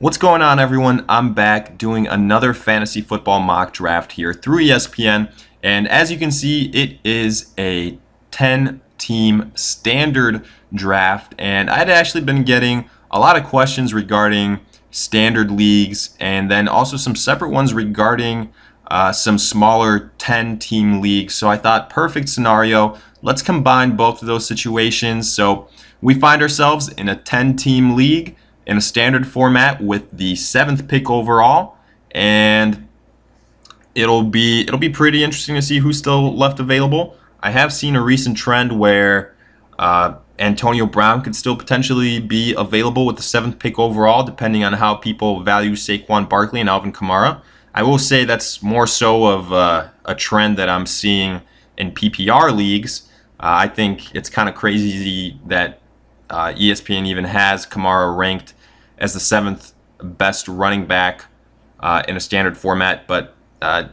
What's going on, everyone? I'm back doing another fantasy football mock draft here through ESPN, and as you can see, it is a 10-team standard draft, and I'd actually been getting a lot of questions regarding standard leagues, and then also some separate ones regarding some smaller 10-team leagues. So I thought, perfect scenario. Let's combine both of those situations. So we find ourselves in a 10-team league in a standard format with the 7th pick overall, and it'll be pretty interesting to see who's still left available. I have seen a recent trend where Antonio Brown could still potentially be available with the 7th pick overall, depending on how people value Saquon Barkley and Alvin Kamara. I will say that's more so of a trend that I'm seeing in PPR leagues. I think it's kind of crazy that ESPN even has Kamara ranked as the 7th best running back in a standard format, but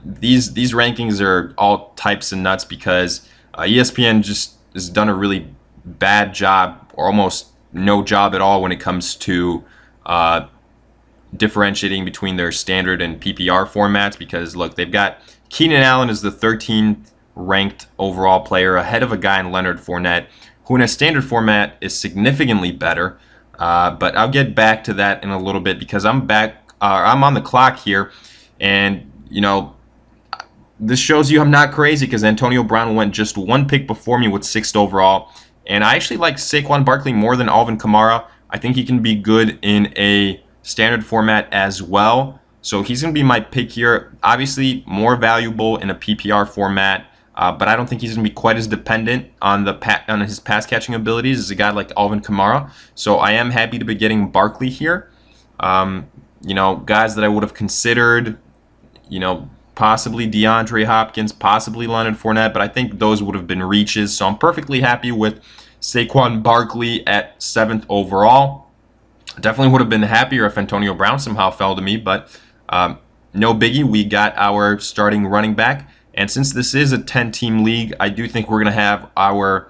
these rankings are all types of nuts because ESPN just has done a really bad job, or almost no job at all, when it comes to differentiating between their standard and PPR formats. Because look, they've got Keenan Allen as the 13th ranked overall player, ahead of a guy in Leonard Fournette, who in a standard format is significantly better. But I'll get back to that in a little bit because I'm on the clock here, and this shows you I'm not crazy because Antonio Brown went just one pick before me with 6th overall, and I actually like Saquon Barkley more than Alvin Kamara. I think he can be good in a standard format as well, so he's going to be my pick here. Obviously, more valuable in a PPR format. But I don't think he's going to be quite as dependent on his pass catching abilities as a guy like Alvin Kamara. So I am happy to be getting Barkley here. Guys that I would have considered, possibly DeAndre Hopkins, possibly Leonard Fournette, but I think those would have been reaches. So I'm perfectly happy with Saquon Barkley at 7th overall. Definitely would have been happier if Antonio Brown somehow fell to me, but no biggie. We got our starting running back. And since this is a 10-team league, I do think we're going to have our,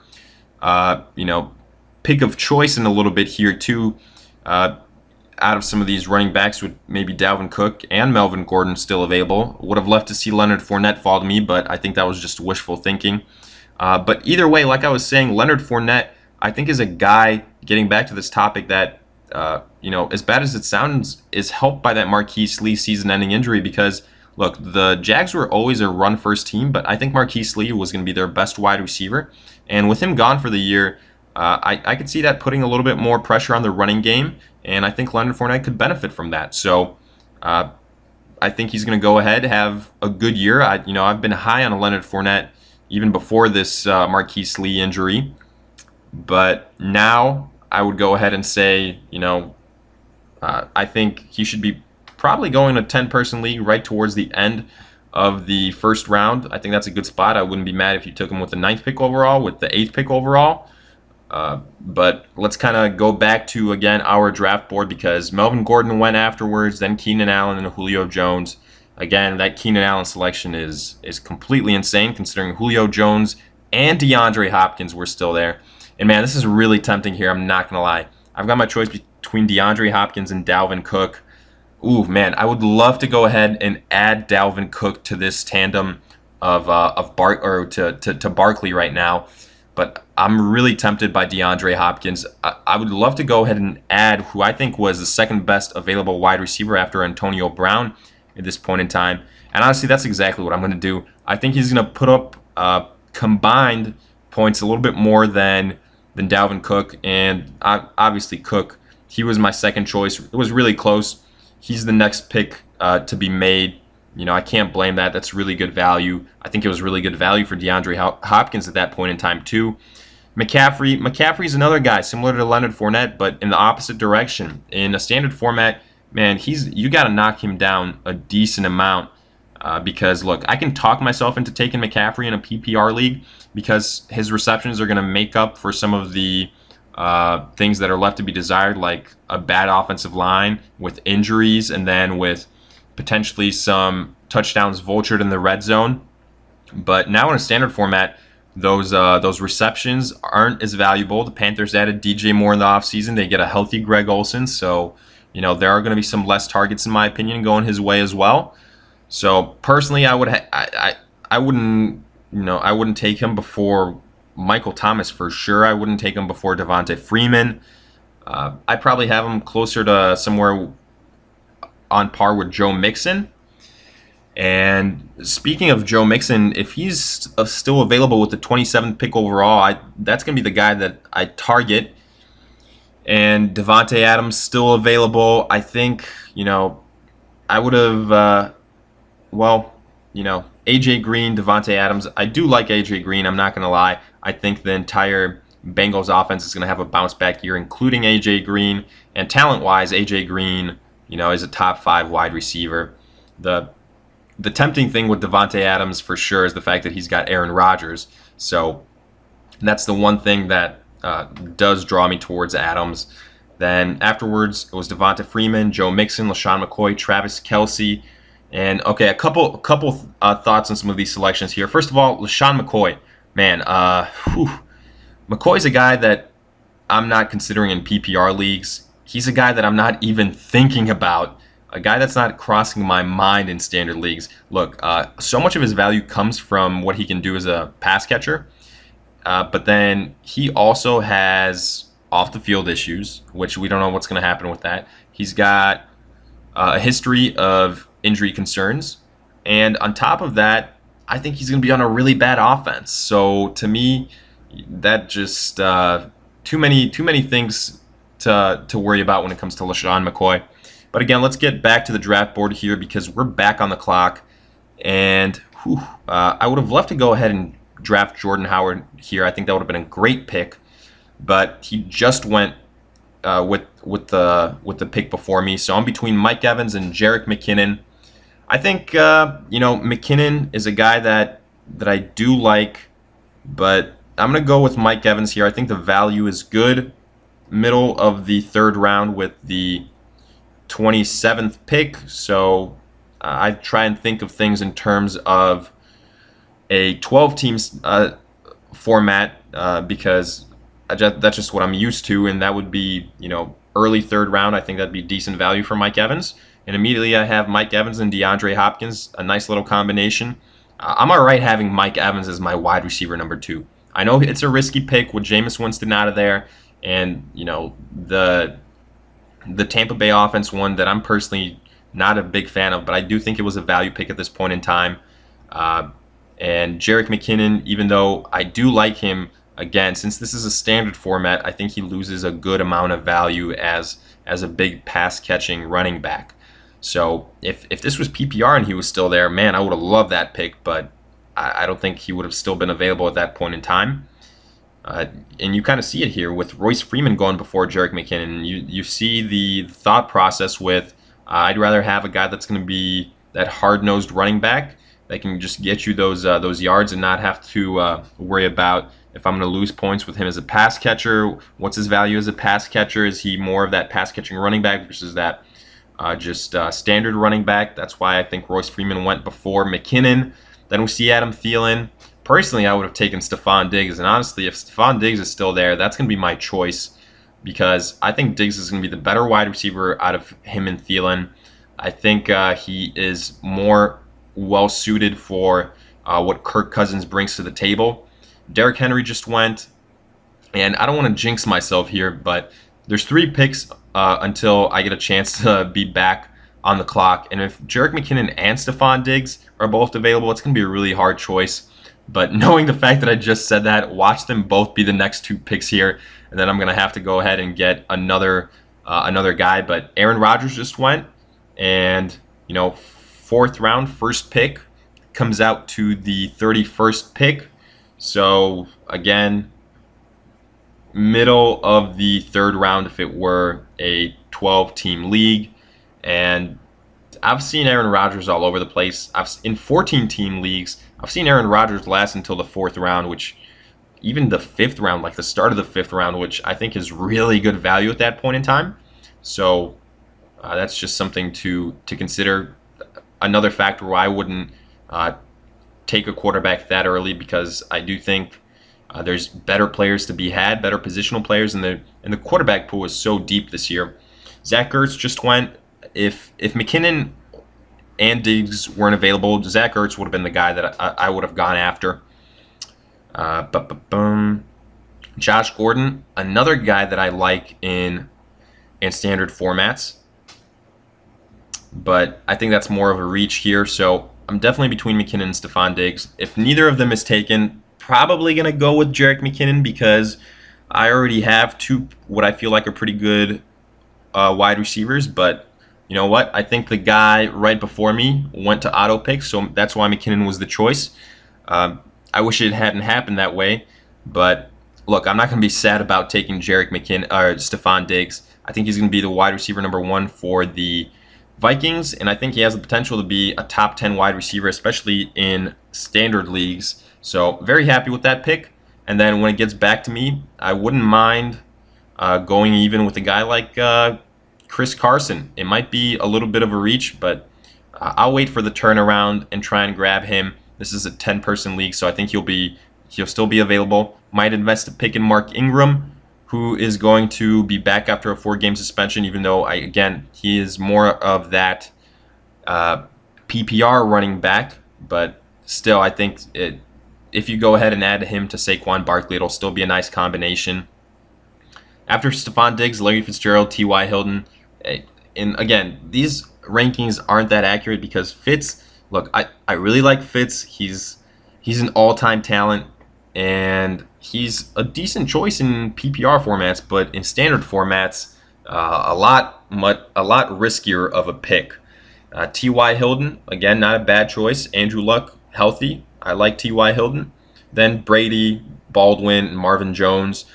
pick of choice in a little bit here too. Out of some of these running backs, with maybe Dalvin Cook and Melvin Gordon still available. Would have loved to see Leonard Fournette fall to me, but I think that was just wishful thinking. But either way, like I was saying, Leonard Fournette, I think, is a guy, getting back to this topic, that, as bad as it sounds, is helped by that Marquise Lee season-ending injury. Because look, the Jags were always a run-first team, but I think Marquise Lee was going to be their best wide receiver. And with him gone for the year, I could see that putting a little bit more pressure on the running game, and I think Leonard Fournette could benefit from that. So I think he's going to go ahead, have a good year. I've been high on Leonard Fournette even before this Marquise Lee injury, but now I would go ahead and say, I think he should be probably going to 10-person league right towards the end of the first round. I think that's a good spot. I wouldn't be mad if you took him with the 9th pick overall, with the 8th pick overall. But let's kind of go back to, again, our draft board, because Melvin Gordon went afterwards, then Keenan Allen and Julio Jones. Again, that Keenan Allen selection is completely insane, considering Julio Jones and DeAndre Hopkins were still there. And man, this is really tempting here, I'm not going to lie. I've got my choice between DeAndre Hopkins and Dalvin Cook. Ooh, man, I would love to go ahead and add Dalvin Cook to this tandem of Barkley right now, but I'm really tempted by DeAndre Hopkins. I would love to go ahead and add who I think was the 2nd best available wide receiver after Antonio Brown at this point in time, and honestly, that's exactly what I'm going to do. I think he's going to put up combined points a little bit more than Dalvin Cook, and obviously Cook, he was my 2nd choice. It was really close. He's the next pick to be made. I can't blame that. That's really good value. I think it was really good value for DeAndre Hopkins at that point in time too. McCaffrey's another guy similar to Leonard Fournette, but in the opposite direction. In a standard format, man, you got to knock him down a decent amount because look, I can talk myself into taking McCaffrey in a PPR league because his receptions are going to make up for some of the things that are left to be desired, like a bad offensive line with injuries, and then with potentially some touchdowns vultured in the red zone. But now in a standard format, those receptions aren't as valuable. The Panthers added DJ Moore in the offseason. They get a healthy Greg Olsen, so there are going to be some less targets, in my opinion, going his way as well. So personally, I wouldn't I wouldn't take him before Michael Thomas for sure. I wouldn't take him before Devonta Freeman. I'd probably have him closer to somewhere on par with Joe Mixon. And speaking of Joe Mixon, if he's still available with the 27th pick overall, that's going to be the guy that I target. And Devontae Adams still available. I think, I would have, AJ Green, Devontae Adams. I do like AJ Green, I'm not going to lie. I think the entire Bengals offense is going to have a bounce back year, including AJ Green. And talent-wise, AJ Green, is a top 5 wide receiver. The tempting thing with Devontae Adams for sure is the fact that he's got Aaron Rodgers. So that's the one thing that does draw me towards Adams. Then afterwards, it was Devonta Freeman, Joe Mixon, LaShawn McCoy, Travis Kelce. And okay, a couple thoughts on some of these selections here. First of all, LaShawn McCoy. Man, McCoy's a guy that I'm not considering in PPR leagues. He's a guy that I'm not even thinking about. A guy that's not crossing my mind in standard leagues. Look, so much of his value comes from what he can do as a pass catcher. But then he also has off-the-field issues, which we don't know what's going to happen with that. He's got a history of injury concerns. And on top of that, I think he's going to be on a really bad offense. So to me, that just too many things to worry about when it comes to LaShawn McCoy. But again, let's get back to the draft board here because we're back on the clock. And I would have loved to go ahead and draft Jordan Howard here. I think that would have been a great pick. But he just went with the pick before me. So I'm between Mike Evans and Jerick McKinnon. I think McKinnon is a guy that I do like, but I'm gonna go with Mike Evans here. I think the value is good. Middle of the 3rd round with the 27th pick. So I try and think of things in terms of a 12 teams format because that's just what I'm used to, and that would be early 3rd round. I think that'd be decent value for Mike Evans. And immediately I have Mike Evans and DeAndre Hopkins, a nice little combination. I'm all right having Mike Evans as my wide receiver number 2. I know it's a risky pick with Jameis Winston out of there, and the Tampa Bay offense, one that I'm personally not a big fan of, but I do think it was a value pick at this point in time. And Jerick McKinnon, even though I do like him, again, since this is a standard format, I think he loses a good amount of value as a big pass-catching running back. So if this was PPR and he was still there, man, I would have loved that pick, but I don't think he would have still been available at that point in time. And you kind of see it here with Royce Freeman going before Jerick McKinnon. You see the thought process with I'd rather have a guy that's going to be that hard-nosed running back that can just get you those yards and not have to worry about if I'm going to lose points with him as a pass catcher. What's his value as a pass catcher? Is he more of that pass-catching running back versus that standard running back? That's why I think Royce Freeman went before McKinnon. Then we see Adam Thielen. Personally, I would have taken Stephon Diggs, and honestly, if Stephon Diggs is still there, that's going to be my choice because I think Diggs is going to be the better wide receiver out of him and Thielen. I think he is more well-suited for what Kirk Cousins brings to the table. Derrick Henry just went, and I don't want to jinx myself here, but there's 3 picks until I get a chance to be back on the clock. And if Jerick McKinnon and Stephon Diggs are both available, it's going to be a really hard choice. But knowing the fact that I just said that, watch them both be the next 2 picks here, and then I'm going to have to go ahead and get another guy. But Aaron Rodgers just went, and 4th round, 1st pick comes out to the 31st pick. So again, middle of the 3rd round if it were a 12-team league. And I've seen Aaron Rodgers all over the place. In 14-team leagues, I've seen Aaron Rodgers last until the 4th round, which even the 5th round, like the start of the 5th round, which I think is really good value at that point in time. So that's just something to consider. Another factor why I wouldn't take a quarterback that early, because I do think there's better players to be had, better positional players, and the quarterback pool is so deep this year. Zach Ertz just went. If McKinnon and Diggs weren't available, Zach Ertz would have been the guy that I would have gone after. Josh Gordon, another guy that I like in standard formats, but I think that's more of a reach here. So I'm definitely between McKinnon and Stephon Diggs. If neither of them is taken, probably going to go with Jerick McKinnon because I already have two what I feel like are pretty good wide receivers. But you know what? I think the guy right before me went to auto pick, so that's why McKinnon was the choice. I wish it hadn't happened that way, but look, I'm not going to be sad about taking Jerick McKinnon or Stephon Diggs. I think he's going to be the wide receiver number 1 for the Vikings, and I think he has the potential to be a top 10 wide receiver, especially in standard leagues. So very happy with that pick. And then when it gets back to me, I wouldn't mind going even with a guy like Chris Carson. It might be a little bit of a reach, but I'll wait for the turnaround and try and grab him. This is a 10-person league, so I think he'll still be available. Might invest a pick in Mark Ingram, who is going to be back after a 4-game suspension, even though, he is more of that PPR running back. But still, I think if you go ahead and add him to Saquon Barkley, it'll still be a nice combination. After Stephon Diggs, Larry Fitzgerald, T.Y. Hilton. And again, these rankings aren't that accurate because Fitz, look, I really like Fitz. He's an all-time talent, and he's a decent choice in PPR formats, but in standard formats, a lot riskier of a pick. T.Y. Hilton, again, not a bad choice. Andrew Luck, healthy. I like T.Y. Hilton. Then Brady, Baldwin, and Marvin Jones.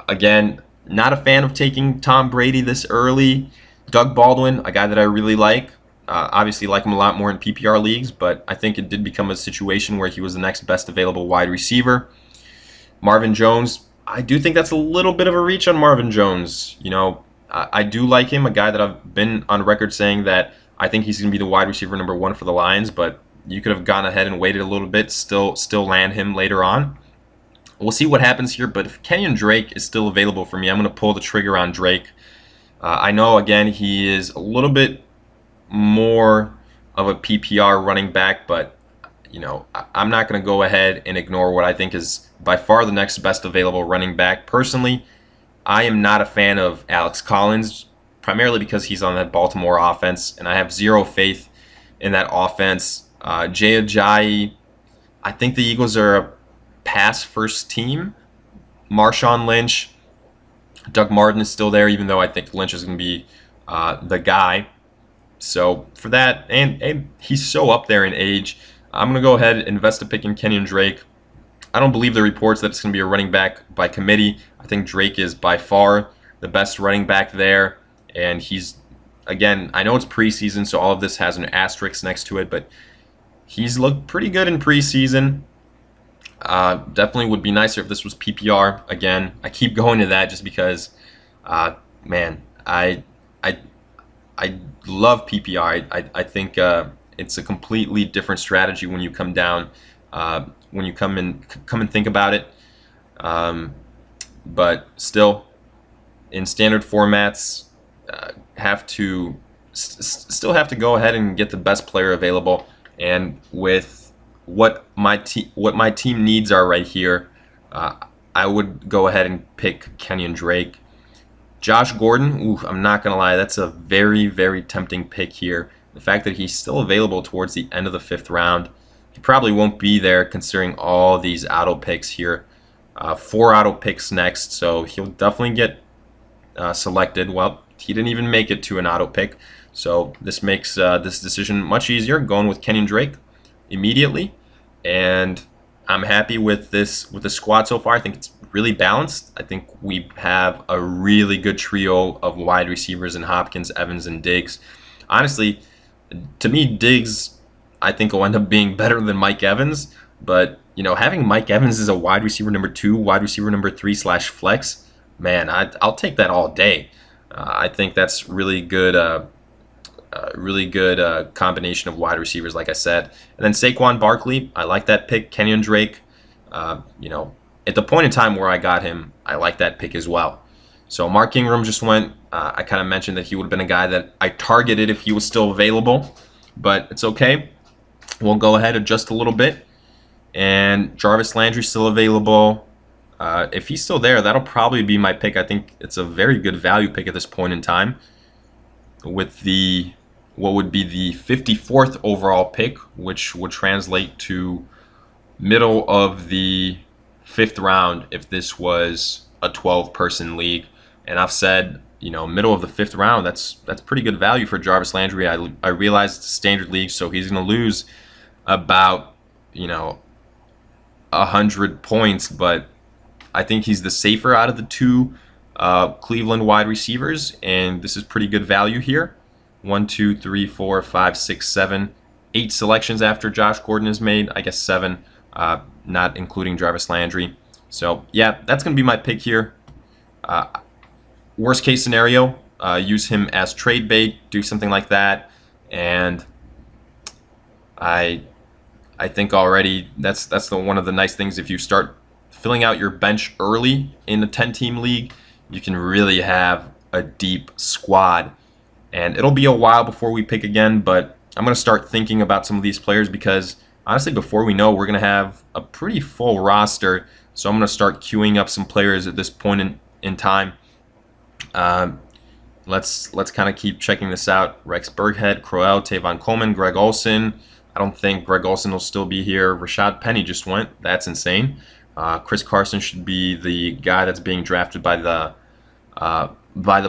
Again, not a fan of taking Tom Brady this early. Doug Baldwin, a guy that I really like. Obviously like him a lot more in PPR leagues, but I think it did become a situation where he was the next best available wide receiver. Marvin Jones, I do think that's a little bit of a reach on Marvin Jones. You know, I do like him, a guy that I've been on record saying that I think he's going to be the wide receiver number 1 for the Lions, but you could have gone ahead and waited a little bit, still land him later on. We'll see what happens here, but if Kenyon Drake is still available for me, I'm going to pull the trigger on Drake. I know, again, he is a little bit more of a PPR running back, but you know, I'm not going to go ahead and ignore what I think is by far the next best available running back. Personally, I am not a fan of Alex Collins, primarily because he's on that Baltimore offense, and I have zero faith in that offense. Jay Ajayi, I think the Eagles are a pass-first team. Marshawn Lynch, Doug Martin is still there, even though I think Lynch is going to be the guy. So for that, and he's so up there in age, I'm going to go ahead and invest a pick in Kenyon Drake. I don't believe the reports that it's going to be a running back by committee. I think Drake is by far the best running back there, and he's, again, I know it's preseason, so all of this has an asterisk next to it, but he's looked pretty good in preseason. Definitely would be nicer if this was PPR. Again, I keep going to that just because, man, I love PPR. I think it's a completely different strategy when you come down, when you come and think about it. But still, in standard formats, still have to go ahead and get the best player available. And with what my team needs are right here, I would go ahead and pick Kenyon Drake. Josh Gordon, ooh, I'm not going to lie, that's a very, very tempting pick here. The fact that he's still available towards the end of the 5th round, he probably won't be there considering all these auto picks here. 4 auto picks next, so he'll definitely get selected. Well, he didn't even make it to an auto pick, so this makes this decision much easier, going with Kenyon Drake immediately. And I'm happy with the squad so far. I think it's really balanced. I think we have a really good trio of wide receivers in Hopkins, Evans, and Diggs. Honestly, to me, Diggs, I think, will end up being better than Mike Evans. But, you know, having Mike Evans as a wide receiver number 2, wide receiver number 3/flex, man, I'll take that all day. I think that's really good combination of wide receivers, like I said. And then Saquon Barkley, I like that pick. Kenyon Drake, you know, at the point in time where I got him, I like that pick as well. So Mark Ingram just went. I kind of mentioned that he would have been a guy that I targeted if he was still available, but it's okay. We'll go ahead, adjust a little bit. And Jarvis Landry's still available. If he's still there, that'll probably be my pick. I think it's a very good value pick at this point in time. With the what would be the 54th overall pick, which would translate to middle of the 5th round if this was a 12-person league. And I've said, you know, middle of the 5th round, that's pretty good value for Jarvis Landry. I realize it's a standard league, so he's going to lose about, you know, 100 points, but I think he's the safer out of the two Cleveland wide receivers, and this is pretty good value here. 1, 2, 3, 4, 5, 6, 7, 8 selections after Josh Gordon is made. I guess 7, not including Jarvis Landry. So yeah, that's going to be my pick here. Worst case scenario, use him as trade bait, do something like that, and I think already that's one of the nice things. If you start filling out your bench early in a 10-team league, you can really have a deep squad. And it'll be a while before we pick again, but I'm going to start thinking about some of these players because honestly, before we know, we're going to have a pretty full roster. So I'm going to start queuing up some players at this point in time. Let's kind of keep checking this out. Rex Burkhead, Crowell, Tavon Coleman, Greg Olsen. I don't think Greg Olsen will still be here. Rashad Penny just went. That's insane. Chris Carson should be the guy that's being drafted by the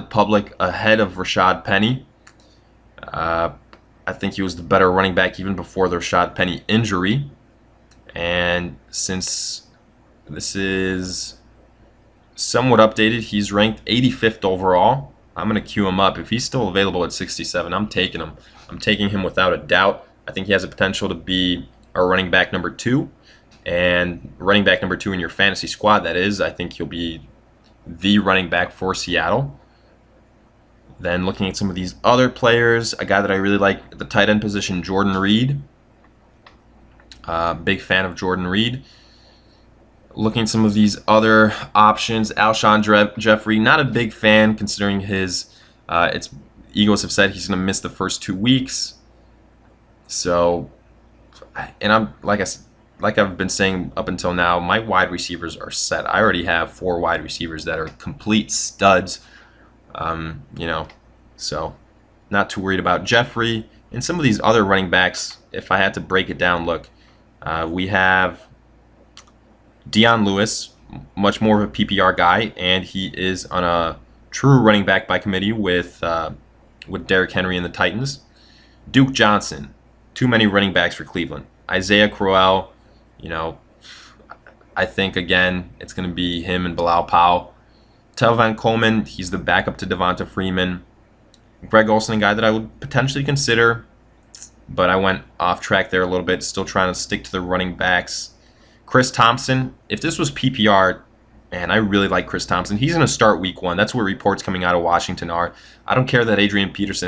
public ahead of Rashad Penny. I think he was the better running back even before the Rashad Penny injury. And since this is somewhat updated, he's ranked 85th overall. I'm going to queue him up. If he's still available at 67, I'm taking him. I'm taking him without a doubt. I think he has the potential to be a running back number 2. And running back number 2 in your fantasy squad, that is. I think he'll be the running back for Seattle. Then looking at some of these other players, a guy that I really like at the tight end position, Jordan Reed. Big fan of Jordan Reed. Looking at some of these other options, Alshon Jeffrey, not a big fan considering his Eagles have said he's going to miss the first 2 weeks. So, and I'm like I've been saying up until now, my wide receivers are set. I already have 4 wide receivers that are complete studs. You know, so not too worried about Jeffrey. And some of these other running backs, if I had to break it down, look, we have Dion Lewis, much more of a PPR guy, and he is on a true running back by committee with Derrick Henry and the Titans. Duke Johnson, too many running backs for Cleveland. Isaiah Crowell, you know, I think again it's going to be him and Bilal Powell. Tavon Coleman, he's the backup to Devonta Freeman. Greg Olsen, a guy that I would potentially consider, but I went off track there a little bit, still trying to stick to the running backs. Chris Thompson, if this was PPR, man, I really like Chris Thompson. He's going to start week 1. That's where reports coming out of Washington are. I don't care that Adrian Peterson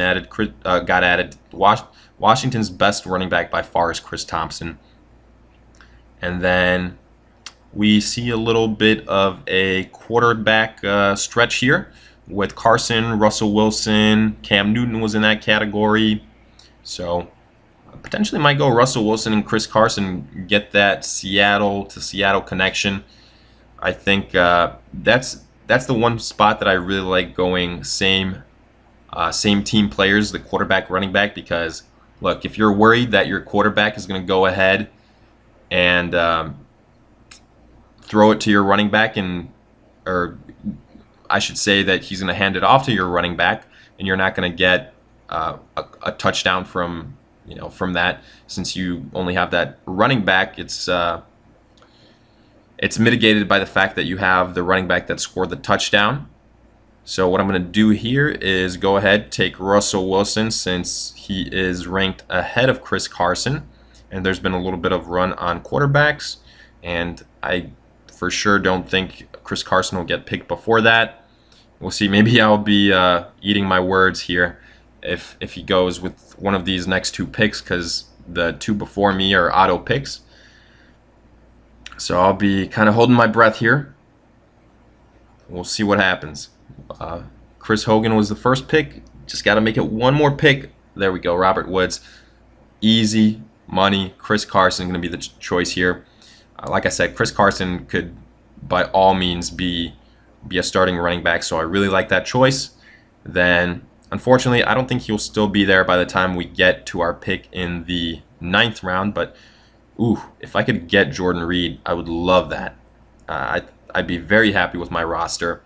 got added. Washington's best running back by far is Chris Thompson. And then we see a little bit of a quarterback stretch here with Carson, Russell Wilson, Cam Newton was in that category. So potentially might go Russell Wilson and Chris Carson, get that Seattle to Seattle connection. I think that's the one spot that I really like going same team players, the quarterback, running back, because look, if you're worried that your quarterback is going to go ahead and throw it to your running back, or I should say that he's going to hand it off to your running back, and you're not going to get a touchdown from that, since you only have that running back. It's mitigated by the fact that you have the running back that scored the touchdown. So what I'm going to do here is go ahead, take Russell Wilson, since he is ranked ahead of Chris Carson, and there's been a little bit of run on quarterbacks, and I for sure don't think Chris Carson will get picked before that. We'll see. Maybe I'll be eating my words here if he goes with one of these next 2 picks, because the 2 before me are auto picks. So I'll be kind of holding my breath here. We'll see what happens. Uh, Chris Hogan was the first pick. Just got to make it one more pick. There we go. Robert Woods. Easy money. Chris Carson going to be the choice here. Like I said, Chris Carson could by all means be a starting running back, so I really like that choice. Then, unfortunately, I don't think he'll still be there by the time we get to our pick in the 9th round, but ooh, if I could get Jordan Reed, I would love that. I'd be very happy with my roster.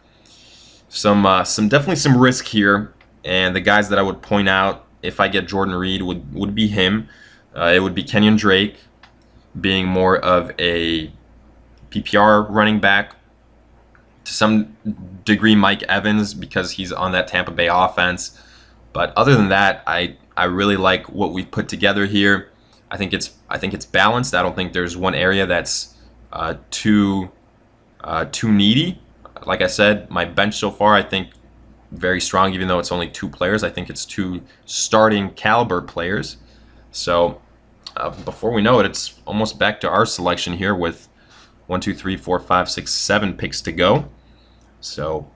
Some definitely some risk here, and the guys that I would point out if I get Jordan Reed would be him. It would be Kenyon Drake, being more of a PPR running back. To some degree, Mike Evans, because he's on that Tampa Bay offense. But other than that, I really like what we've put together here. I think it's balanced. I don't think there's one area that's too needy. Like I said, my bench so far, I think very strong, even though it's only 2 players. I think it's 2 starting caliber players. So before we know it, it's almost back to our selection here with 1, 2, 3, 4, 5, 6, 7 picks to go. So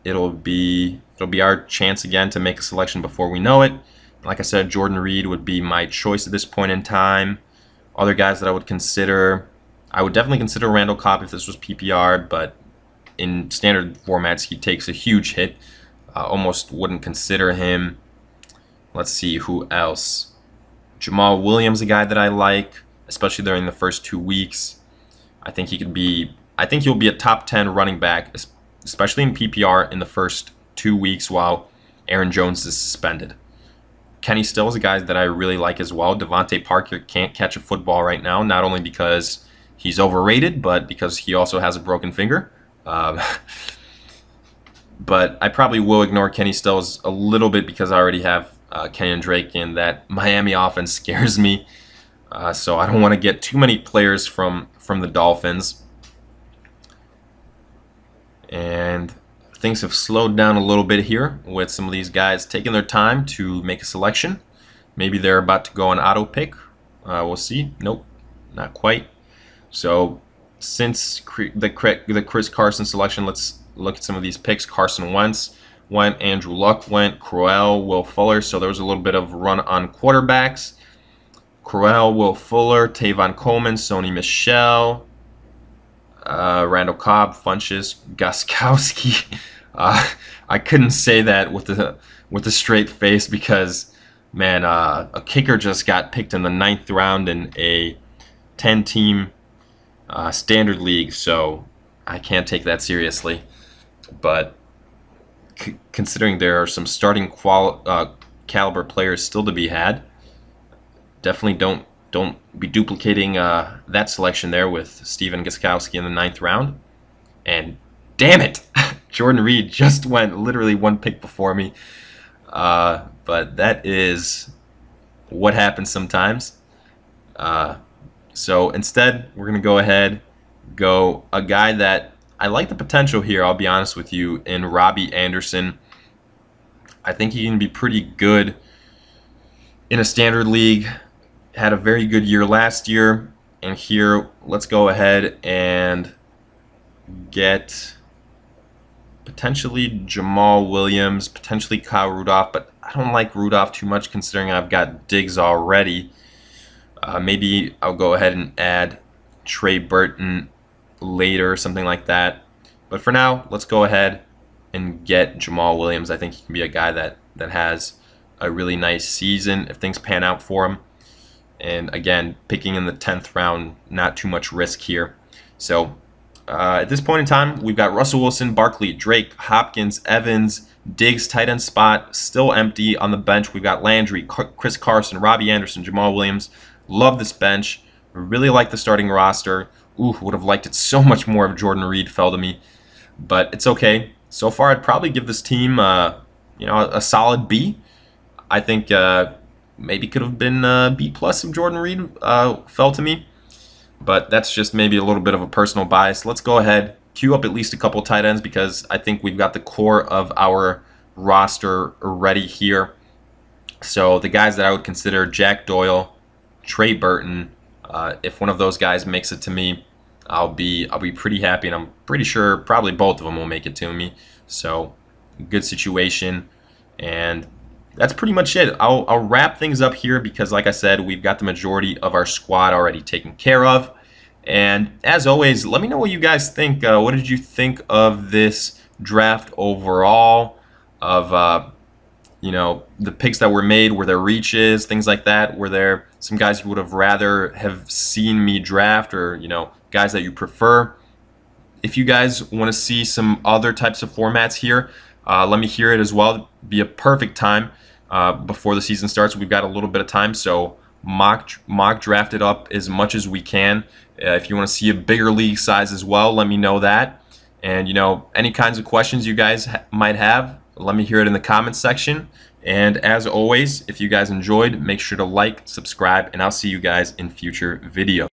it'll be our chance again to make a selection before we know it. Like I said, Jordan Reed would be my choice at this point in time. Other guys that I would consider, I would definitely consider Randall Cobb if this was PPR, but in standard formats, he takes a huge hit. Almost wouldn't consider him. Let's see who else. Jamal Williams, a guy that I like, especially during the first 2 weeks. I think he'll be a top 10 running back, especially in PPR in the first 2 weeks while Aaron Jones is suspended. Kenny Stills is a guy that I really like as well. Devontae Parker can't catch a football right now, not only because he's overrated, but because he also has a broken finger. But I probably will ignore Kenny Stills a little bit because I already have Kenyon Drake, and that Miami offense scares me. So I don't want to get too many players from the Dolphins. And things have slowed down a little bit here with some of these guys taking their time to make a selection. Maybe they're about to go on auto pick. We'll see. Nope, not quite. So since the Chris Carson selection, let's look at some of these picks. Carson Wentz went, Andrew Luck went, Crowell, Will Fuller. So there was a little bit of run on quarterbacks. Crowell, Will Fuller, Tavon Coleman, Sony Michel, Randall Cobb, Funchess, Gostkowski. I couldn't say that with a straight face because, man, a kicker just got picked in the 9th round in a 10-team standard league, so I can't take that seriously. But considering there are some starting caliber players still to be had, definitely don't be duplicating that selection there with Steven Gostkowski in the 9th round. And damn it, Jordan Reed just went literally 1 pick before me. But that is what happens sometimes. So instead, we're going to go ahead, go a guy that I like the potential here, I'll be honest with you, in Robbie Anderson. I think he can be pretty good in a standard league. Had a very good year last year. And here, let's go ahead and get potentially Jamal Williams, potentially Kyle Rudolph, but I don't like Rudolph too much considering I've got Diggs already. Maybe I'll go ahead and add Trey Burton later, something like that. But for now, let's go ahead and get Jamal Williams. I think he can be a guy that has a really nice season if things pan out for him. And again, picking in the 10th round, not too much risk here. So at this point in time, we've got Russell Wilson, Barkley, Drake, Hopkins, Evans, Diggs, tight end spot, still empty on the bench. We've got Landry, Chris Carson, Robbie Anderson, Jamal Williams. Love this bench. Really like the starting roster. Ooh, would have liked it so much more if Jordan Reed fell to me. But it's okay. So far, I'd probably give this team, a solid B. I think maybe could have been B+ if Jordan Reed fell to me. But that's just maybe a little bit of a personal bias. Let's go ahead, queue up at least a couple tight ends because I think we've got the core of our roster ready here. So the guys that I would consider: Jack Doyle, Trey Burton. If one of those guys makes it to me, I'll be pretty happy, and I'm pretty sure probably both of them will make it to me. So good situation. And that's pretty much it. I'll wrap things up here because, like I said, we've got the majority of our squad already taken care of. And as always, let me know what you guys think. What did you think of this draft overall? Of you know, the picks that were made, were there reaches, things like that? Were there some guys you would have rather have seen me draft, or you know, guys that you prefer? If you guys want to see some other types of formats here, let me hear it as well. It'd be a perfect time before the season starts. We've got a little bit of time, so mock draft it up as much as we can. If you want to see a bigger league size as well, let me know that. And you know, any kinds of questions you guys might have, let me hear it in the comments section. And as always, if you guys enjoyed, make sure to like, subscribe, and I'll see you guys in future videos.